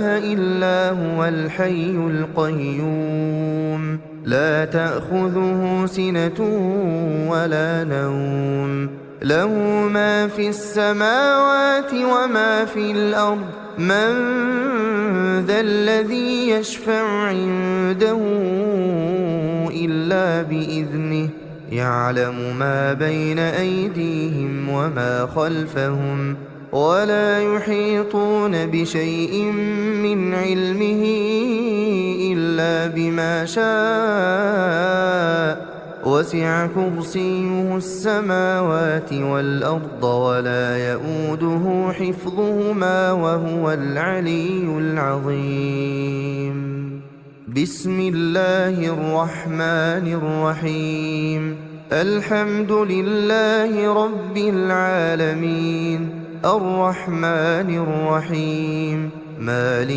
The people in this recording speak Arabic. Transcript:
إلا هو الحي القيوم لا تأخذه سنة ولا نوم له ما في السماوات وما في الأرض من ذا الذي يشفع عنده إلا بإذنه يعلم ما بين أيديهم وما خلفهم ولا يحيطون بشيء من علمه إلا بما شاء وسع كرسيه السماوات والأرض ولا يئوده حفظهما وهو العلي العظيم بسم الله الرحمن الرحيم الحمد لله رب العالمين الرحمن الرحيم مالك